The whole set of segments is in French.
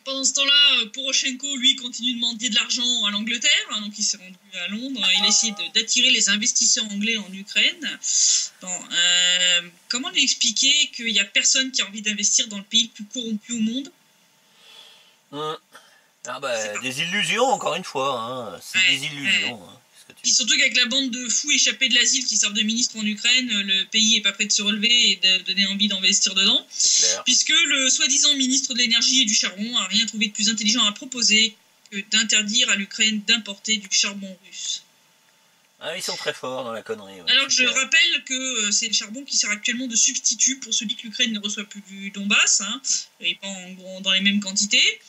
Pendant ce temps-là, Poroshenko, lui, continue de demander de l'argent à l'Angleterre. Donc, il s'est rendu à Londres. Il a essayé d'attirer les investisseurs anglais en Ukraine. Bon, comment lui expliquer qu'il n'y a personne qui a envie d'investir dans le pays le plus corrompu au monde? Ah bah, des illusions, encore une fois. Hein. C'est des illusions. Hein. Et surtout qu'avec la bande de fous échappés de l'asile qui servent de ministre en Ukraine, le pays n'est pas prêt de se relever et de donner envie d'investir dedans. Puisque le soi-disant ministre de l'énergie et du charbon n'a rien trouvé de plus intelligent à proposer que d'interdire à l'Ukraine d'importer du charbon russe. Ah, ils sont très forts dans la connerie. Ouais, alors que je rappelle que c'est le charbon qui sert actuellement de substitut pour celui que l'Ukraine ne reçoit plus du Donbass, hein, et pas dans les mêmes quantités.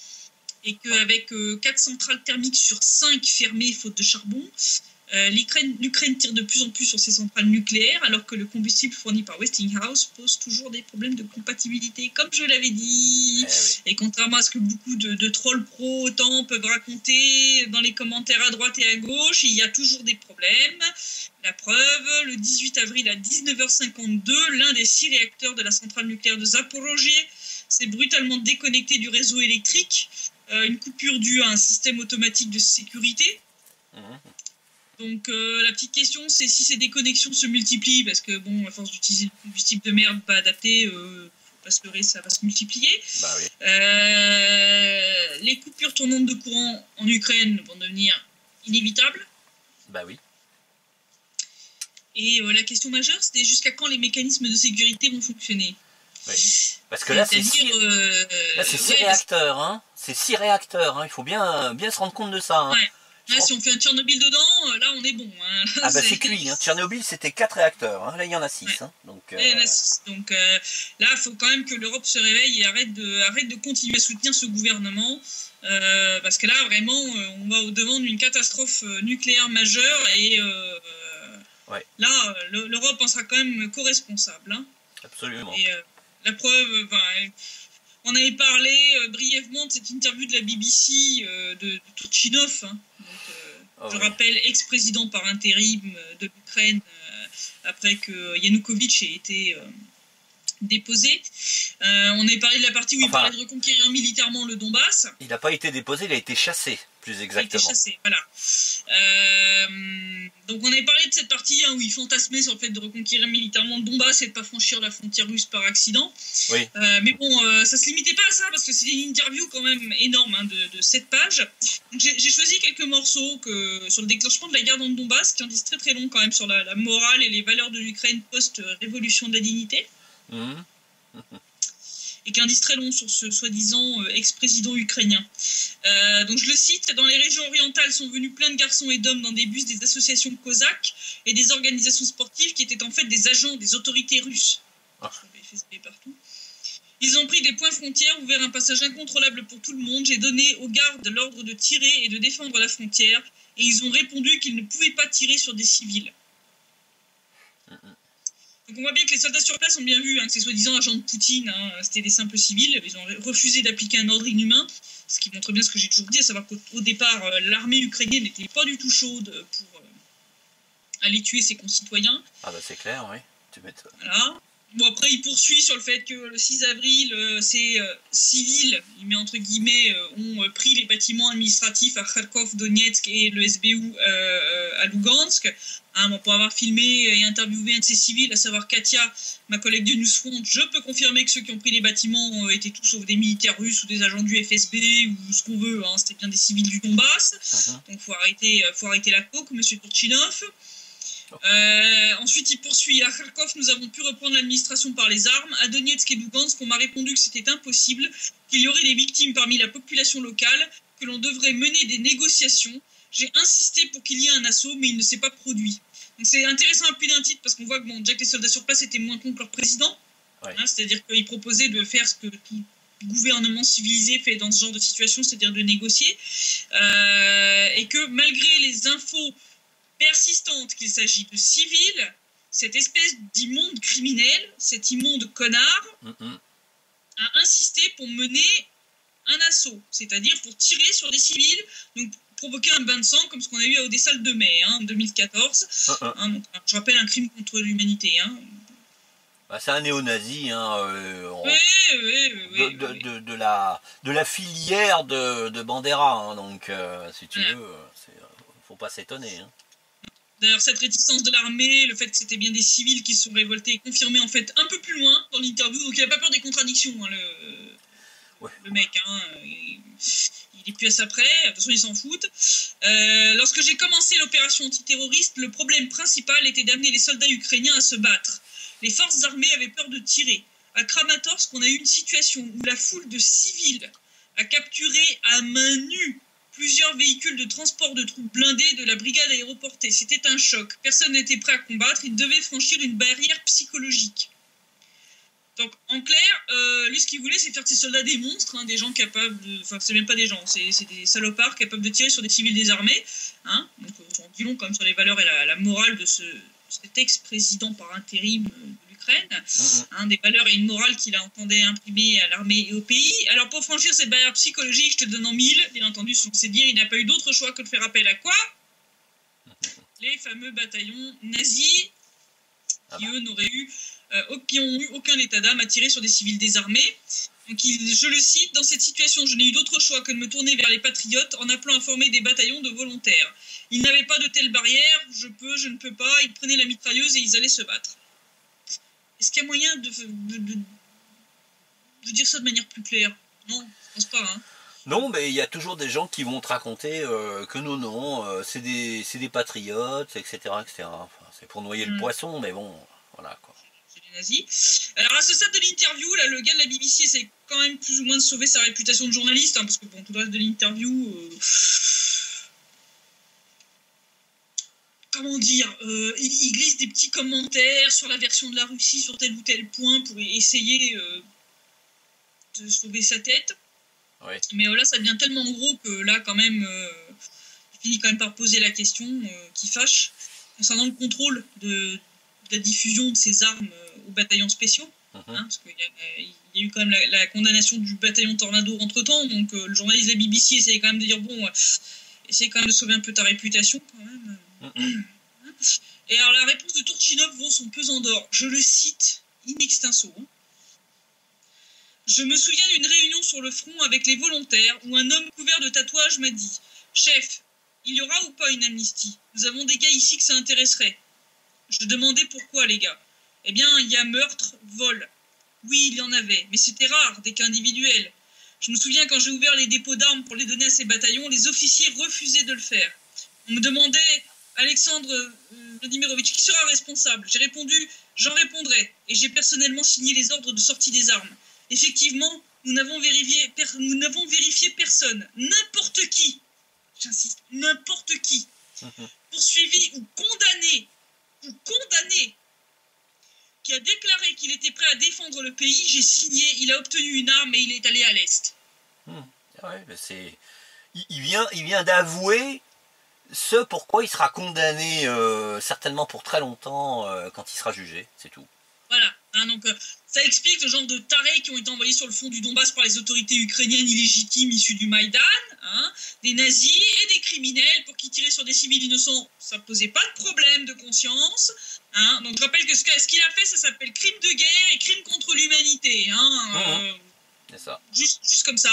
Et qu'avec 4 centrales thermiques sur 5 fermées faute de charbon, l'Ukraine tire de plus en plus sur ses centrales nucléaires, alors que le combustible fourni par Westinghouse pose toujours des problèmes de compatibilité, comme je l'avais dit. Oui. Et contrairement à ce que beaucoup de trolls pro-OTAN peuvent raconter dans les commentaires à droite et à gauche, il y a toujours des problèmes. La preuve, le 18 avril à 19h52, l'un des 6 réacteurs de la centrale nucléaire de Zaporozhye s'est brutalement déconnecté du réseau électrique. Une coupure due à un système automatique de sécurité. Donc la petite question, c'est si ces déconnexions se multiplient, parce que bon, à force d'utiliser le combustible de merde pas adapté, faut pas se leurrer, ça va se multiplier. Bah oui. Les coupures tournantes de courant en Ukraine vont devenir inévitables. Bah oui. Et la question majeure, c'était jusqu'à quand les mécanismes de sécurité vont fonctionner. Oui. Parce que là, c'est 6 réacteurs. Hein. C'est 6 réacteurs. Hein. Il faut bien se rendre compte de ça. Hein. Ouais. Là, si on fait un Tchernobyl dedans, là, on est bon. Hein. Là, ah bah c'est cuit. Hein. Tchernobyl, c'était 4 réacteurs. Hein. Là, il y en a 6. Ouais. Hein. Donc, il y en a 6. Donc là, il faut quand même que l'Europe se réveille et arrête de continuer à soutenir ce gouvernement. Parce que là, vraiment, on va au-devant d'une catastrophe nucléaire majeure. Et là, l'Europe en sera quand même co-responsable. Hein. Absolument. Et, la preuve, on avait parlé brièvement de cette interview de la BBC de Turchinov, hein. Donc, je rappelle, ex-président par intérim de l'Ukraine après que Yanukovych ait été déposé. On avait parlé de la partie où il parlait de reconquérir militairement le Donbass. Il n'a pas été déposé, il a été chassé, plus exactement. Il a été chassé, voilà. Donc on avait parlé de cette partie où il fantasmait sur le fait de reconquérir militairement le Donbass et de ne pas franchir la frontière russe par accident. Oui. Mais bon, ça ne se limitait pas à ça, parce que c'était une interview quand même énorme, hein, de 7 pages. Donc j'ai choisi quelques morceaux sur le déclenchement de la guerre dans le Donbass, qui en disent très très long quand même sur la morale et les valeurs de l'Ukraine post-révolution de la dignité. Et qui indice très long sur ce soi-disant ex-président ukrainien. Donc je le cite, dans les régions orientales sont venus plein de garçons et d'hommes dans des bus des associations cosaques et des organisations sportives qui étaient en fait des agents des autorités russes. FSB partout. Ils ont pris des points frontières, ouvert un passage incontrôlable pour tout le monde. J'ai donné aux gardes l'ordre de tirer et de défendre la frontière et ils ont répondu qu'ils ne pouvaient pas tirer sur des civils. Donc on voit bien que les soldats sur place ont bien vu que ces soi-disant agents de Poutine, c'était des simples civils. Ils ont refusé d'appliquer un ordre inhumain, ce qui montre bien ce que j'ai toujours dit, à savoir qu'au départ, l'armée ukrainienne n'était pas du tout chaude pour aller tuer ses concitoyens. Ah bah c'est clair, oui. Tu m'étonnes. Voilà. Bon, après, il poursuit sur le fait que le 6 avril, ces civils, il met entre guillemets, ont pris les bâtiments administratifs à Kharkov, Donetsk et le SBU à Lugansk. Pour avoir filmé et interviewé un de ces civils, à savoir Katia, ma collègue de Newsfront, je peux confirmer que ceux qui ont pris les bâtiments étaient tous sauf des militaires russes ou des agents du FSB ou ce qu'on veut. C'était bien des civils du Donbass. Donc faut arrêter la coque, monsieur Turchinov. Ensuite, il poursuit. À Kharkov, nous avons pu reprendre l'administration par les armes. À Donetsk et Lugansk, on m'a répondu que c'était impossible, qu'il y aurait des victimes parmi la population locale, que l'on devrait mener des négociations. J'ai insisté pour qu'il y ait un assaut, mais il ne s'est pas produit. Donc c'est intéressant à plus d'un titre, parce qu'on voit que déjà que les soldats sur place étaient moins cons que leur président. Ouais. C'est-à-dire qu'ils proposaient de faire ce que tout gouvernement civilisé fait dans ce genre de situation, c'est-à-dire de négocier. Et que malgré les infos persistante qu'il s'agit de civils, cette espèce d'immonde criminel, cet immonde connard, a insisté pour mener un assaut, c'est-à-dire pour tirer sur des civils, donc provoquer un bain de sang comme ce qu'on a eu à Odessa le 2 mai, en 2014. Donc, je rappelle un crime contre l'humanité. Bah, c'est un néo-nazi, hein, Oui. de la filière de Bandera, hein, donc si tu veux, faut pas s'étonner. Hein. D'ailleurs, cette réticence de l'armée, le fait que c'était bien des civils qui se sont révoltés, est confirmé en fait un peu plus loin dans l'interview. Donc il n'a pas peur des contradictions, hein, le mec. Hein, il est plus à ça près, de toute façon il s'en fout. Lorsque j'ai commencé l'opération antiterroriste, le problème principal était d'amener les soldats ukrainiens à se battre. Les forces armées avaient peur de tirer. À Kramatorsk, on a eu une situation où la foule de civils a capturé à main nue plusieurs véhicules de transport de troupes blindées de la brigade aéroportée. C'était un choc. Personne n'était prêt à combattre. Il devait franchir une barrière psychologique. Donc, en clair, lui, ce qu'il voulait, c'est faire de ses soldats des monstres, hein, des gens capables de... Enfin, c'est même pas des gens, c'est des salopards capables de tirer sur des civils désarmés. Hein. Donc, on dit long quand même sur les valeurs et la morale de cet ex-président par intérim de l'Ukraine. Hein, des valeurs et une morale qu'il entendait imprimer à l'armée et au pays. Alors, pour franchir cette barrière psychologique, je te donne en 1000. Bien entendu, c'est dire, il n'a pas eu d'autre choix que de faire appel à quoi? Les fameux bataillons nazis, qui, eux, n'auraient eu... qui n'ont eu aucun état d'âme à tirer sur des civils désarmés. Donc, je le cite, dans cette situation, je n'ai eu d'autre choix que de me tourner vers les patriotes en appelant à former des bataillons de volontaires. Ils n'avaient pas de telle barrière, je ne peux pas, ils prenaient la mitrailleuse et ils allaient se battre. Est-ce qu'il y a moyen de dire ça de manière plus claire? Non, je pense pas. Hein. Non, mais il y a toujours des gens qui vont te raconter que non, c'est des patriotes, etc. Enfin, c'est pour noyer le poisson, mais bon, voilà quoi. Nazis. Alors à ce stade de l'interview, là, le gars de la BBC essaie quand même plus ou moins de sauver sa réputation de journaliste, hein, parce que bon, tout le reste de l'interview, comment dire, il glisse des petits commentaires sur la version de la Russie sur tel ou tel point pour essayer de sauver sa tête. Ouais. Mais là, ça devient tellement gros que là, quand même, il finit quand même par poser la question qui fâche concernant le contrôle de la diffusion de ces armes aux bataillons spéciaux, hein, parce qu'il y a eu quand même la condamnation du bataillon Tornado entre-temps, donc le journaliste de la BBC essayait quand même de dire, bon, essaye quand même de sauver un peu ta réputation, quand même. Et alors la réponse de Turchinov vaut son pesant d'or. Je le cite in extenso. Je me souviens d'une réunion sur le front avec les volontaires où un homme couvert de tatouages m'a dit « Chef, il y aura ou pas une amnistie? Nous avons des gars ici que ça intéresserait. » Je demandais pourquoi, les gars. Eh bien, il y a meurtre, vol. Oui, il y en avait, mais c'était rare, des cas individuels. Je me souviens quand j'ai ouvert les dépôts d'armes pour les donner à ces bataillons, les officiers refusaient de le faire. On me demandait, Alexandre Vladimirovitch, qui sera responsable? J'ai répondu, j'en répondrai, et j'ai personnellement signé les ordres de sortie des armes. Effectivement, nous n'avons vérifié personne, n'importe qui, j'insiste, n'importe qui, poursuivi ou condamné, qui a déclaré qu'il était prêt à défendre le pays, j'ai signé, il a obtenu une arme et il est allé à l'Est. Ouais, mais il vient d'avouer ce pourquoi il sera condamné certainement pour très longtemps quand il sera jugé, c'est tout. Voilà, hein, donc ça explique le genre de tarés qui ont été envoyés sur le front du Donbass par les autorités ukrainiennes illégitimes issues du Maïdan, hein, des nazis et des criminels pour qui tirer sur des civils innocents, ça posait pas de problème de conscience. Hein, donc je rappelle que ce qu'il a fait, ça s'appelle crime de guerre et crime contre l'humanité. Hein, c'est ça. Juste comme ça.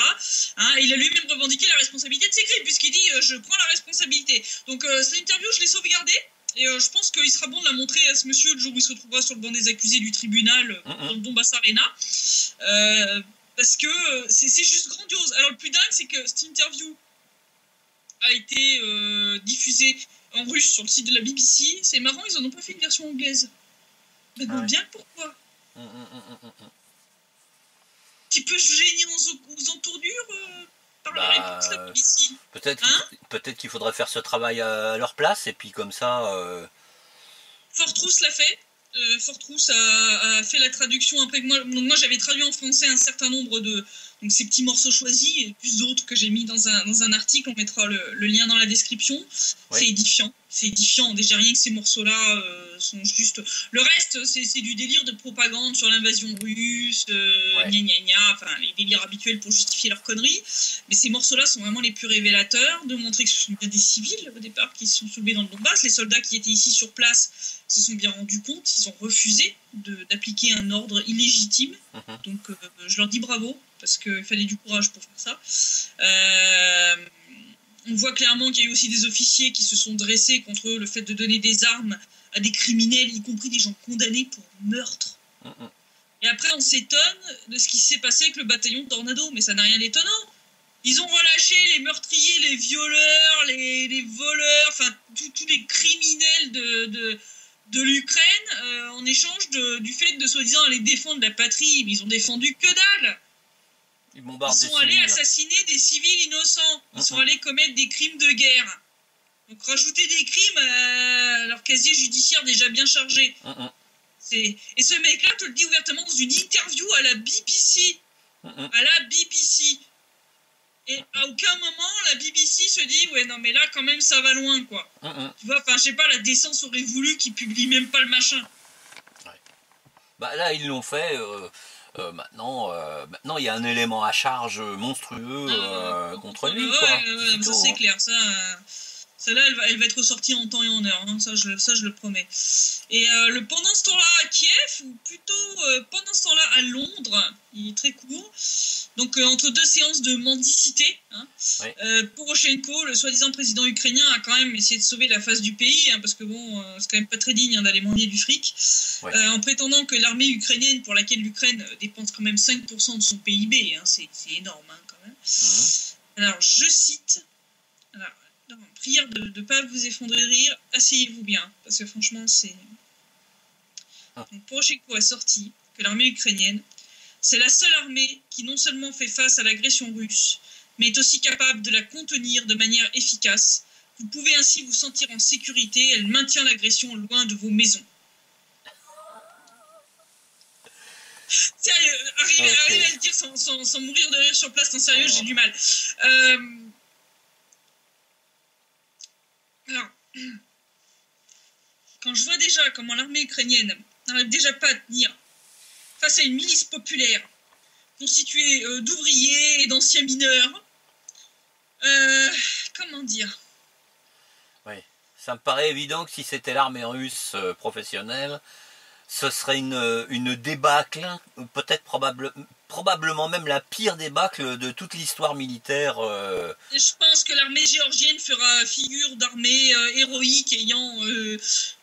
Hein, il a lui-même revendiqué la responsabilité de ses crimes, puisqu'il dit je prends la responsabilité. Donc cette interview, je l'ai sauvegardée. Et je pense qu'il sera bon de la montrer à ce monsieur le jour où il se retrouvera sur le banc des accusés du tribunal dans le Donbass Arena. Parce que c'est juste grandiose. Alors le plus dingue, c'est que cette interview a été diffusée en russe sur le site de la BBC. C'est marrant, ils en ont pas fait une version anglaise. Mais bon, bien pourquoi Petit peu gêné aux entournures par la réponse de la BBC. Peut-être qu'il faudrait faire ce travail à leur place, et puis comme ça... Fortrous l'a fait. Fortrous a fait la traduction après que moi j'avais traduit en français un certain nombre de ces petits morceaux choisis, et plus d'autres que j'ai mis dans un article. On mettra le lien dans la description. Ouais. C'est édifiant. c'est édifiant. Déjà, rien que ces morceaux-là sont juste... Le reste, c'est du délire de propagande sur l'invasion russe, gna gna gna, enfin, les délires habituels pour justifier leurs conneries. Mais ces morceaux-là sont vraiment les plus révélateurs, de montrer que ce sont bien des civils, au départ, qui se sont soulevés dans le Donbass. Les soldats qui étaient ici sur place se sont bien rendus compte, ils ont refusé d'appliquer un ordre illégitime. Donc, je leur dis bravo, parce qu'il fallait du courage pour faire ça. On voit clairement qu'il y a eu aussi des officiers qui se sont dressés contre le fait de donner des armes à des criminels, y compris des gens condamnés pour meurtre. Et après, on s'étonne de ce qui s'est passé avec le bataillon Tornado, mais ça n'a rien d'étonnant. Ils ont relâché les meurtriers, les violeurs, les voleurs, enfin, tous les criminels de l'Ukraine en échange du fait de soi-disant aller défendre la patrie. Mais ils ont défendu que dalle. Ils sont allés assassiner des civils innocents. Ils sont allés commettre des crimes de guerre. Donc rajouter des crimes à leur casier judiciaire déjà bien chargé. Et ce mec-là te le dit ouvertement dans une interview à la BBC. À la BBC. Et à aucun moment la BBC se dit ouais non mais là quand même ça va loin quoi. Tu vois, enfin je sais pas, la décence aurait voulu qu'ils publient même pas le machin. Bah là ils l'ont fait. Maintenant, il y a un élément à charge monstrueux contre lui. Ça c'est clair. Celle-là, elle va être ressortie en temps et en heure. Hein. Ça, je le promets. Et pendant ce temps-là à Kiev, ou plutôt pendant ce temps-là à Londres, il est très court. Donc entre deux séances de mendicité, Poroshenko, le soi-disant président ukrainien, a quand même essayé de sauver la face du pays, parce que bon, c'est quand même pas très digne d'aller mendier du fric, en prétendant que l'armée ukrainienne, pour laquelle l'Ukraine dépense quand même 5% de son PIB, c'est énorme quand même. Alors je cite, prière de ne pas vous effondrer de rire, asseyez-vous bien, parce que franchement c'est... Donc Poroshenko a sorti que l'armée ukrainienne, c'est la seule armée qui non seulement fait face à l'agression russe, mais est aussi capable de la contenir de manière efficace. Vous pouvez ainsi vous sentir en sécurité, elle maintient l'agression loin de vos maisons. Sérieux, arriver à le dire sans mourir de rire sur place, non sérieux, j'ai du mal. Alors, quand je vois déjà comment l'armée ukrainienne n'arrive déjà pas à tenir face à une milice populaire constituée d'ouvriers et d'anciens mineurs, comment dire ? Oui, ça me paraît évident que si c'était l'armée russe professionnelle, ce serait une débâcle, peut-être probablement même la pire débâcle de toute l'histoire militaire. Je pense que l'armée géorgienne fera figure d'armée héroïque ayant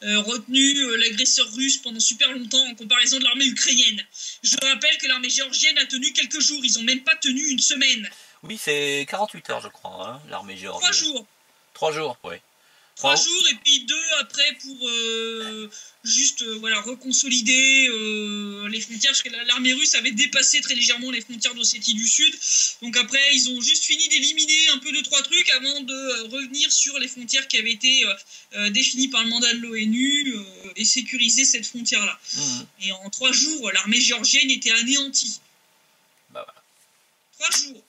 retenu l'agresseur russe pendant super longtemps en comparaison de l'armée ukrainienne. Je rappelle que l'armée géorgienne a tenu quelques jours, ils n'ont même pas tenu une semaine. Oui, c'est 48 heures je crois, l'armée géorgienne. 3 jours. 3 jours, oui. 3 jours et puis 2 après pour juste reconsolider les frontières, parce que l'armée russe avait dépassé très légèrement les frontières d'Ossétie du Sud. Donc après, ils ont juste fini d'éliminer un peu 2-3 trucs avant de revenir sur les frontières qui avaient été définies par le mandat de l'ONU et sécuriser cette frontière-là. Et en 3 jours, l'armée géorgienne était anéantie. Bah voilà. 3 jours.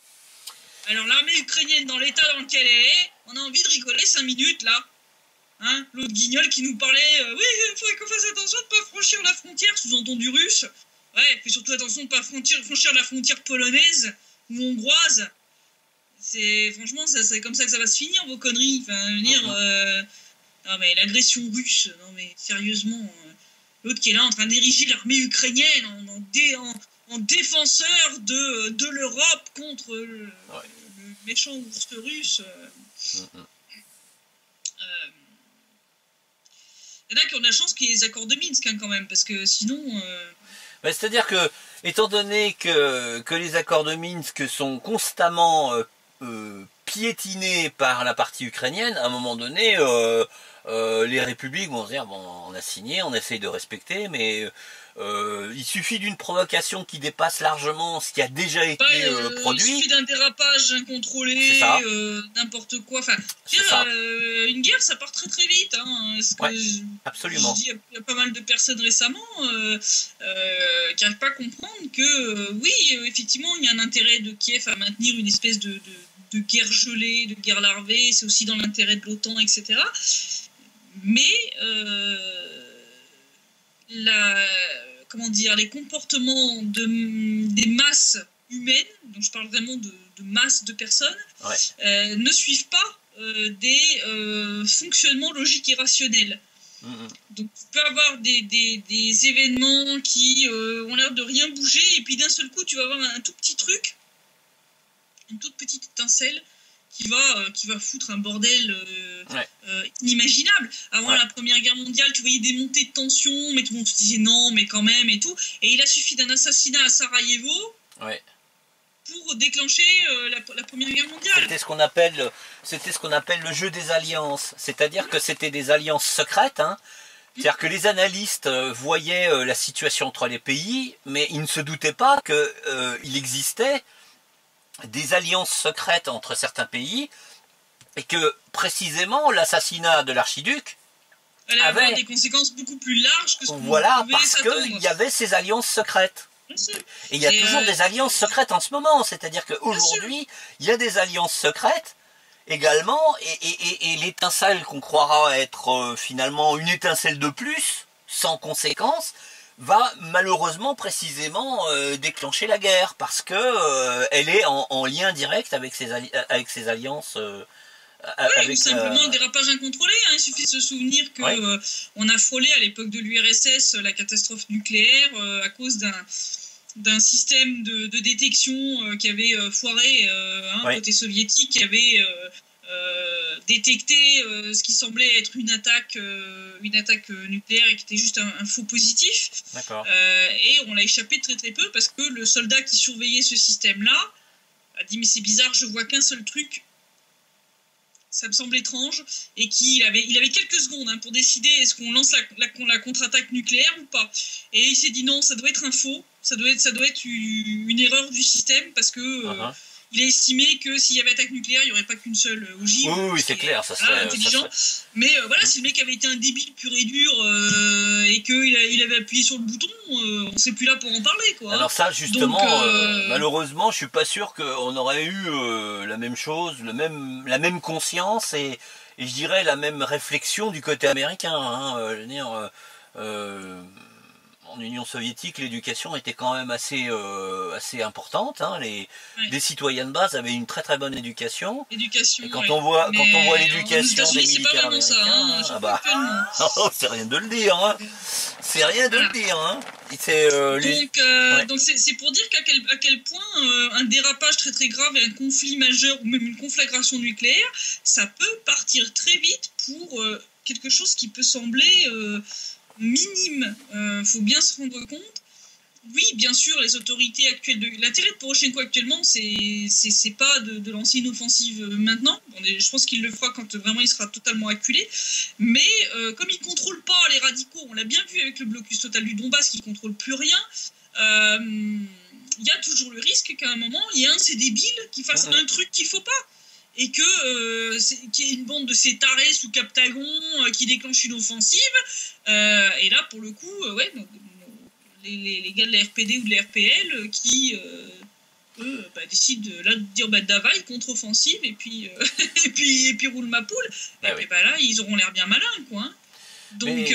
Alors l'armée ukrainienne, dans l'état dans lequel elle est, on a envie de rigoler 5 minutes là. Hein, l'autre guignol qui nous parlait oui, il faudrait qu'on fasse attention de ne pas franchir la frontière, sous-entendu russe. Ouais, fais surtout attention de ne pas franchir la frontière polonaise ou hongroise. Franchement, c'est comme ça que ça va se finir, vos conneries. Enfin, je veux dire, non mais l'agression russe, non mais sérieusement, l'autre qui est là en train d'ériger l'armée ukrainienne en défenseur de l'Europe contre le méchant ours russe. Il y en a qui ont de la chance qu'il y ait les accords de Minsk quand même, parce que sinon... C'est-à-dire que, étant donné que les accords de Minsk sont constamment piétinés par la partie ukrainienne, à un moment donné, les républiques vont se dire, bon, on a signé, on essaye de respecter, mais il suffit d'une provocation qui dépasse largement ce qui a déjà été produit. Il suffit d'un dérapage incontrôlé, n'importe quoi. Enfin, une guerre, ça part très très vite. Hein, absolument. Il y a pas mal de personnes récemment qui n'arrivent pas à comprendre que, oui, effectivement, il y a un intérêt de Kiev à maintenir une espèce de guerre gelée, de guerre larvée. C'est aussi dans l'intérêt de l'OTAN, etc. Mais les comportements des masses humaines, donc je parle vraiment de masse de personnes, ne suivent pas des fonctionnements logiques et rationnels. Donc tu peux avoir des événements qui ont l'air de rien bouger, et puis d'un seul coup tu vas avoir un tout petit truc, une toute petite étincelle qui va foutre un bordel inimaginable. Avant la Première Guerre mondiale, tu voyais des montées de tension, mais tout le monde se disait non, mais quand même, et tout. Et il a suffi d'un assassinat à Sarajevo pour déclencher la Première Guerre mondiale. C'était ce qu'on appelle le jeu des alliances. C'est-à-dire que c'était des alliances secrètes, hein. C'est-à-dire que les analystes voyaient la situation entre les pays, mais ils ne se doutaient pas qu'il existait des alliances secrètes entre certains pays, et que précisément l'assassinat de l'archiduc allait avoir des conséquences beaucoup plus larges que ce qu'on pouvait parce qu'il y avait ces alliances secrètes. Et il y a toujours des alliances secrètes en ce moment, c'est-à-dire qu'aujourd'hui il y a des alliances secrètes également, et l'étincelle qu'on croira être finalement une étincelle de plus, sans conséquence, va malheureusement précisément déclencher la guerre, parce que elle est en lien direct avec ces alliances. Ou simplement un dérapage incontrôlé, hein. Il suffit de se souvenir que on a frôlé à l'époque de l'URSS la catastrophe nucléaire à cause d'un système de détection qui avait foiré, côté soviétique, qui avait détecté ce qui semblait être une attaque nucléaire, et qui était juste un faux positif. Et on l'a échappé très très peu, parce que le soldat qui surveillait ce système-là a dit mais c'est bizarre, je vois qu'un seul truc, ça me semble étrange, et il avait quelques secondes pour décider est-ce qu'on lance la contre-attaque nucléaire ou pas. Et il s'est dit non, ça doit être un faux, ça doit être une erreur du système, parce que il a estimé que s'il y avait attaque nucléaire, il n'y aurait pas qu'une seule ogive. Oui, c'est clair, ça serait intelligent. Mais si le mec avait été un débile pur et dur et qu'il avait appuyé sur le bouton, on ne serait plus là pour en parler, quoi. Alors ça, justement, malheureusement, je suis pas sûr qu'on aurait eu la même chose, la même conscience, et je dirais la même réflexion du côté américain, hein. Je veux dire, en Union soviétique, l'éducation était quand même assez importante, hein. Les citoyens de base avaient une très très bonne éducation. Et quand on voit l'éducation des militaires américains, c'est rien de le dire, hein. C'est rien de le dire, hein. Donc c'est pour dire à quel point un dérapage très très grave et un conflit majeur, ou même une conflagration nucléaire, ça peut partir très vite pour quelque chose qui peut sembler minime. Faut bien se rendre compte. Oui, bien sûr, les autorités actuelles l'intérêt de Poroshenko actuellement, c'est pas de lancer une offensive maintenant. Je pense qu'il le fera quand vraiment il sera totalement acculé. Mais comme il contrôle pas les radicaux, on l'a bien vu avec le blocus total du Donbass, qui contrôle plus rien. Il y a toujours le risque qu'à un moment, il y ait un de ces débiles qui fasse un truc qu'il faut pas. Et qu'il y ait une bande de ces tarés sous Captagon qui déclenche une offensive. Et là, pour le coup, les gars de la RPD ou de la RPL qui décident de dire Davaï, contre-offensive, et puis, et puis roule ma poule. Et puis là, ils auront l'air bien malins, quoi. Hein. Donc,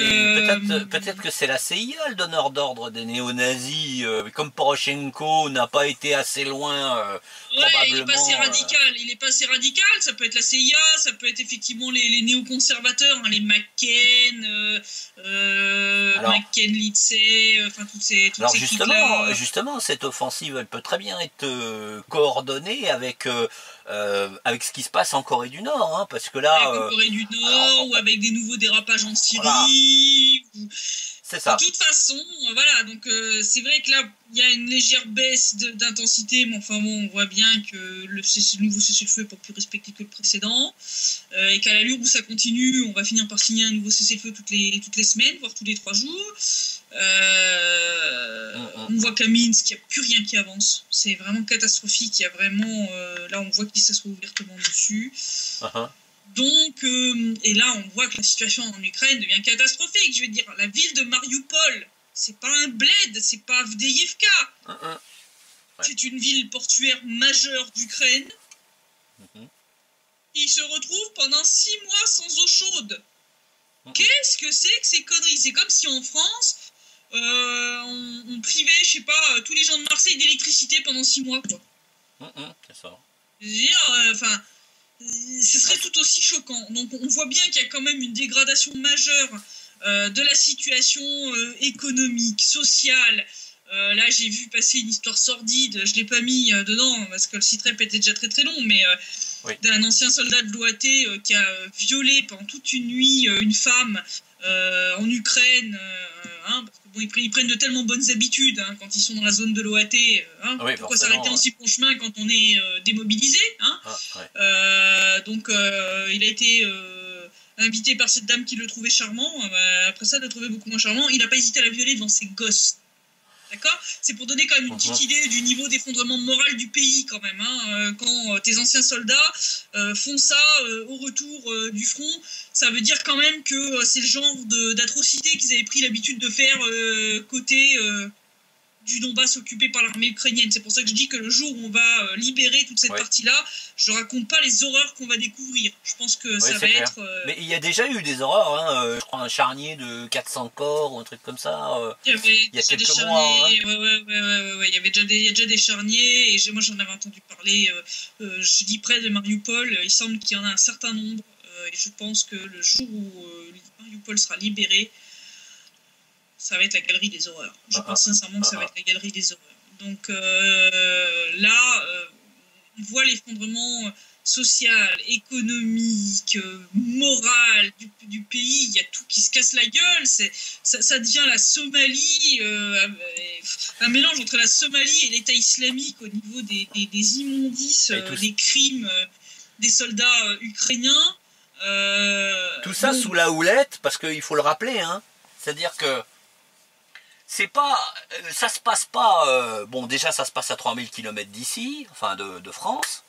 peut-être que c'est la CIA le donneur d'ordre des néo-nazis, comme Poroshenko n'a pas été assez loin. Il est pas assez radical. Ça peut être la CIA, ça peut être effectivement les néoconservateurs, les McCain, McCain, Lindsay, toutes ces justement, cette offensive, elle peut très bien être coordonnée avec ce qui se passe en Corée du Nord, hein, parce que là, avec Corée du Nord, ou avec des nouveaux dérapages en Syrie. C'est ça. De toute façon, voilà, donc c'est vrai que là, il y a une légère baisse d'intensité, mais enfin bon, on voit bien que le nouveau cessez-le-feu n'est pas plus respecté que le précédent, et qu'à l'allure où ça continue, on va finir par signer un nouveau cessez-le-feu toutes les semaines, voire tous les 3 jours. On voit qu'à Minsk, il n'y a plus rien qui avance. C'est vraiment catastrophique. Il y a vraiment... là, on voit qu'il s'assoit ouvertement dessus. Donc, et là, on voit que la situation en Ukraine devient catastrophique. Je veux dire, la ville de Mariupol, c'est pas un bled, c'est pas Avdiivka. C'est une ville portuaire majeure d'Ukraine. Il se retrouve pendant 6 mois sans eau chaude. Qu'est-ce que c'est que ces conneries? C'est comme si en France, on privait, je sais pas, tous les gens de Marseille d'électricité pendant 6 mois, quoi. C'est ça. Je veux dire, enfin, ce serait tout aussi choquant. Donc on voit bien qu'il y a quand même une dégradation majeure de la situation économique, sociale. Là, j'ai vu passer une histoire sordide, je ne l'ai pas mis dedans parce que le site rep était déjà très très long, mais d'un ancien soldat de l'OAT qui a violé pendant toute une nuit une femme en Ukraine, parce que bon, ils prennent de tellement bonnes habitudes quand ils sont dans la zone de l'OAT. Pourquoi s'arrêter en si bon chemin quand on est démobilisé, donc il a été invité par cette dame qui le trouvait charmant. Après ça, le trouvait beaucoup moins charmant. Il n'a pas hésité à la violer devant ses gosses. D'accord ? C'est pour donner quand même une petite idée du niveau d'effondrement moral du pays quand même. Quand tes anciens soldats font ça au retour du front, ça veut dire quand même que c'est le genre d'atrocité qu'ils avaient pris l'habitude de faire côté du Donbass occupé par l'armée ukrainienne. C'est pour ça que je dis que le jour où on va libérer toute cette partie-là, je raconte pas les horreurs qu'on va découvrir. Je pense que ça va être... Mais il y a déjà eu des horreurs, je crois un charnier de 400 corps ou un truc comme ça. Il y a quelques mois. Il y a déjà des charniers, et moi j'en avais entendu parler, je dis près de Mariupol, il semble qu'il y en a un certain nombre, et je pense que le jour où Mariupol sera libéré, ça va être la galerie des horreurs. Je pense sincèrement que ça va être la galerie des horreurs. Donc là, on voit l'effondrement social, économique, moral du pays. Il y a tout qui se casse la gueule. Ça devient la Somalie, un mélange entre la Somalie et l'État islamique au niveau des immondices, des crimes des soldats ukrainiens. Tout ça sous la houlette, parce qu'il faut le rappeler, c'est-à-dire que c'est pas, ça se passe pas. Déjà, ça se passe à 3000 km d'ici, enfin de France.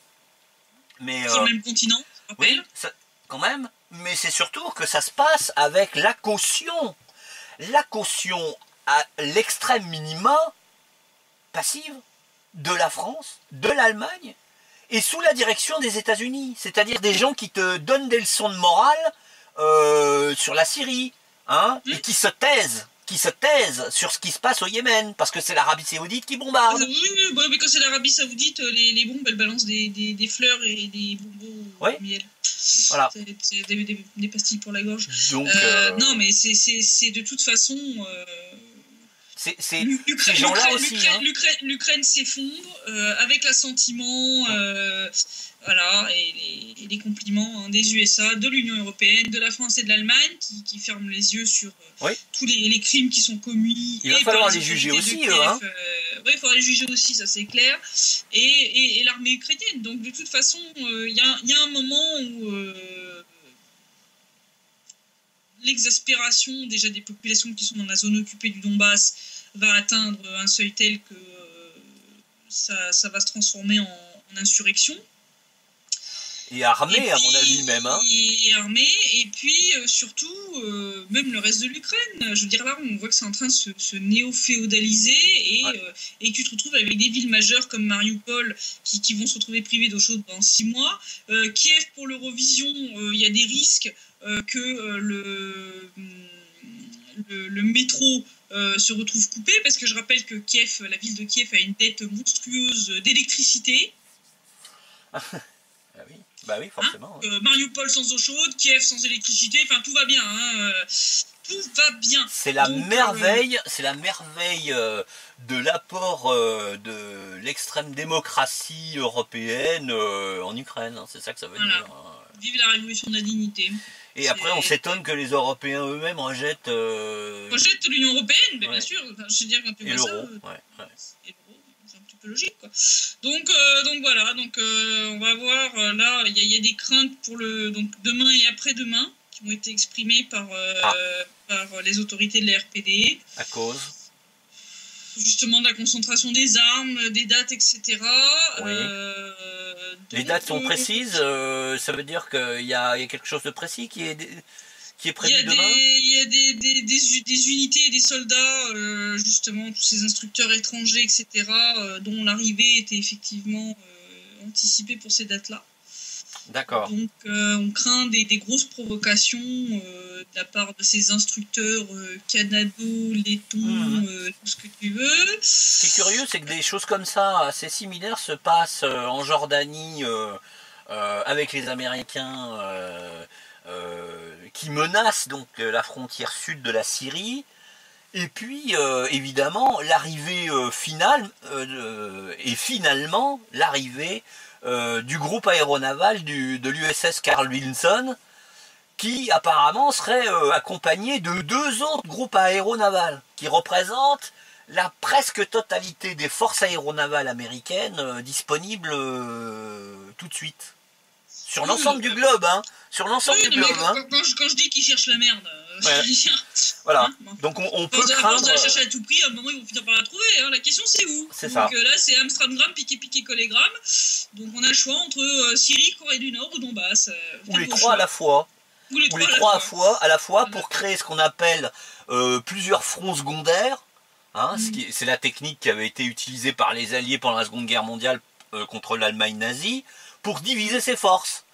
Mais, sur le même continent, je rappelle. Oui, quand même. Mais c'est surtout que ça se passe avec la caution à l'extrême minima passive de la France, de l'Allemagne, et sous la direction des États-Unis. C'est-à-dire des gens qui te donnent des leçons de morale sur la Syrie, et qui se taisent sur ce qui se passe au Yémen, parce que c'est l'Arabie Saoudite qui bombarde. Oui, mais quand c'est l'Arabie Saoudite, les bombes, elles balancent des fleurs et des bonbons au miel. Voilà. C'est des pastilles pour la gorge. Donc, non, mais c'est de toute façon... ces gens-là aussi. L'Ukraine s'effondre avec l'assentiment... Voilà, et les compliments des USA, de l'Union européenne, de la France et de l'Allemagne qui ferment les yeux sur tous les crimes qui sont commis. Il va falloir les juger aussi, eux. Oui, il faudra les juger aussi, ça c'est clair. Et l'armée ukrainienne. Donc de toute façon, il y a un moment où l'exaspération déjà des populations qui sont dans la zone occupée du Donbass va atteindre un seuil tel que ça va se transformer en insurrection. Et armé, à mon avis même. Et armé, et puis surtout, même le reste de l'Ukraine. Je veux dire, là, on voit que c'est en train de se néo-féodaliser, et tu te retrouves avec des villes majeures comme Mariupol qui vont se retrouver privées d'eau chaude pendant 6 mois. Kiev, pour l'Eurovision, il y a des risques que le métro se retrouve coupé, parce que je rappelle que Kiev, la ville de Kiev, a une dette monstrueuse d'électricité. Bah oui, forcément. Mariupol sans eau chaude, Kiev sans électricité, enfin tout va bien. Tout va bien. C'est la merveille, de l'apport de l'extrême démocratie européenne en Ukraine. C'est ça que ça veut dire. Vive la révolution de la dignité. Et après, on s'étonne que les Européens eux-mêmes rejettent... Rejettent l'Union européenne, mais bien sûr. Je veux dire, quand tu vois ça... Et l'euro, c'est un petit peu logique, quoi. Donc voilà, on va voir, là, il y a des craintes pour donc demain et après-demain, qui ont été exprimées par les autorités de la RPD. À cause justement de la concentration des armes, des dates, etc. Oui. Les dates sont précises, ça veut dire qu'il y a quelque chose de précis qui est prévu demain. Il y a des unités et des soldats, justement, tous ces instructeurs étrangers, etc., dont l'arrivée était effectivement anticipée pour ces dates-là. D'accord. Donc on craint des grosses provocations de la part de ces instructeurs canado, lettons, tout ce que tu veux. Ce qui est curieux, c'est que des choses comme ça, assez similaires, se passent en Jordanie avec les Américains qui menacent donc la frontière sud de la Syrie. Et puis, évidemment, l'arrivée finale et finalement l'arrivée du groupe aéronaval de l'USS Carl Vinson, qui apparemment serait accompagné de 2 autres groupes aéronavals qui représentent la presque totalité des forces aéronavales américaines disponibles tout de suite. Sur l'ensemble du globe, hein. Sur l'ensemble du globe, hein. Quand je dis qu'ils cherchent la merde, ouais. Voilà. Hein, bon. Donc on peut craindre. craindre. La chercher à tout prix, à un moment ils vont finir par la trouver. Hein. La question c'est où. C'est ça. Donc là c'est Amstramgram, piqué collégramme. Donc on a le choix entre Syrie, Corée du Nord ou Donbass. Ou les trois à la fois. Ou les trois à la fois pour créer ce qu'on appelle plusieurs fronts secondaires. Hein, c'est la technique qui avait été utilisée par les Alliés pendant la Seconde Guerre mondiale contre l'Allemagne nazie, pour diviser ses forces.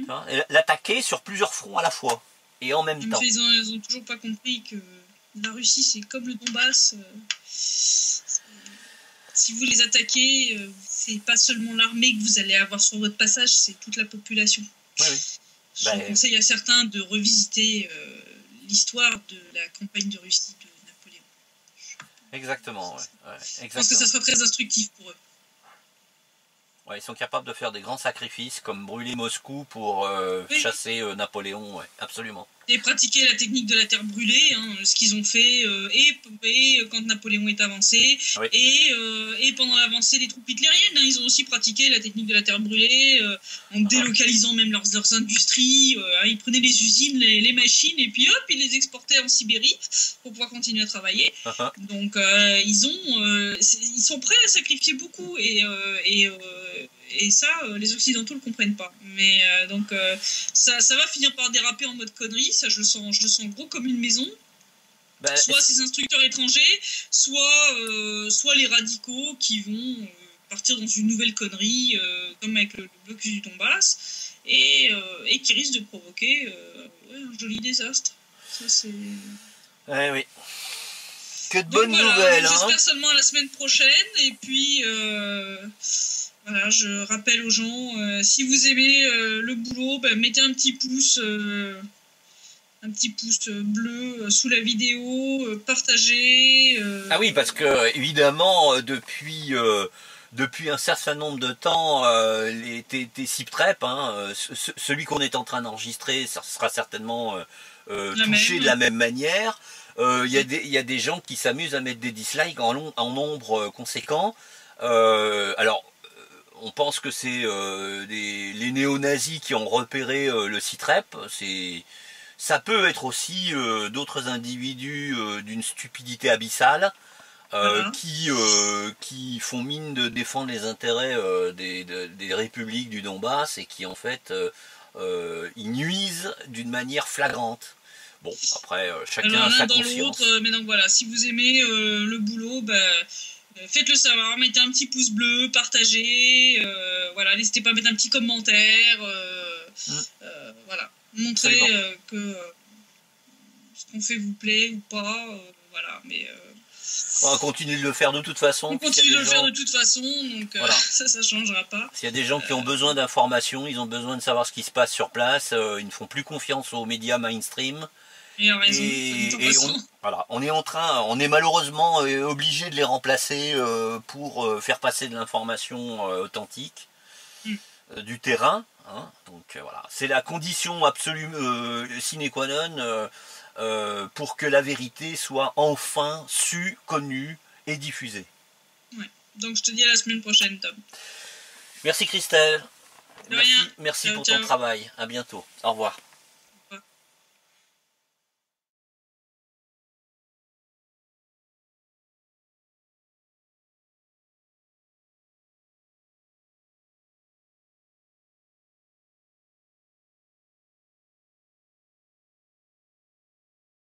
Hein, l'attaquer sur plusieurs fronts à la fois, et en même temps. Ils ont toujours pas compris que la Russie, c'est comme le Donbass. Si vous les attaquez, c'est pas seulement l'armée que vous allez avoir sur votre passage, c'est toute la population. Oui. Je conseille à certains de revisiter l'histoire de la campagne de Russie de Napoléon. Exactement, ouais. Je pense que ça sera très instructif pour eux. Ouais, ils sont capables de faire des grands sacrifices, comme brûler Moscou pour chasser Napoléon, ouais, absolument. Et pratiquer la technique de la terre brûlée, hein, ce qu'ils ont fait, et quand Napoléon est avancé, oui. Et pendant l'avancée des troupes hitlériennes, hein, ils ont aussi pratiqué la technique de la terre brûlée, en délocalisant même leurs industries. Ils prenaient les usines, les machines, et puis hop, ils les exportaient en Sibérie pour pouvoir continuer à travailler. Donc ils sont prêts à sacrifier beaucoup, et ça, les Occidentaux le comprennent pas. Mais donc ça va finir par déraper en mode connerie. Ça, je le sens gros comme une maison. Soit ces instructeurs étrangers, soit les radicaux qui vont partir dans une nouvelle connerie, comme avec le blocus du Donbass, et qui risquent de provoquer un joli désastre. Ça, c'est... oui. Que de bonnes nouvelles. J'espère seulement à la semaine prochaine. Et puis... Voilà, je rappelle aux gens, si vous aimez le boulot, mettez un petit pouce bleu sous la vidéo, partagez. Ah oui, parce que évidemment, depuis un certain nombre de temps, tes SIP-TREP, celui qu'on est en train d'enregistrer, ça sera certainement touché de la même manière. Il y a des gens qui s'amusent à mettre des dislikes en nombre conséquent. Alors, on pense que c'est les néo-nazis qui ont repéré le SITREP. Ça peut être aussi d'autres individus d'une stupidité abyssale qui font mine de défendre les intérêts des républiques du Donbass et qui en fait ils nuisent d'une manière flagrante. Bon, après, chacun a sa conscience. Mais donc voilà, si vous aimez le boulot, faites-le savoir, mettez un petit pouce bleu, partagez, voilà, n'hésitez pas à mettre un petit commentaire, voilà, montrez que ce qu'on fait vous plaît ou pas, voilà, mais... on va continuer de le faire de toute façon. On continue de le faire de toute façon, donc voilà. ça changera pas. S'il y a des gens qui ont besoin d'informations, ils ont besoin de savoir ce qui se passe sur place, ils ne font plus confiance aux médias mainstream. Et on est malheureusement obligé de les remplacer pour faire passer de l'information authentique du terrain. Donc voilà, c'est la condition absolue sine qua non pour que la vérité soit enfin sue, connue et diffusée. Ouais. Donc je te dis à la semaine prochaine, Tom. Merci Christelle. De rien. Merci pour ton travail. À bientôt. Au revoir.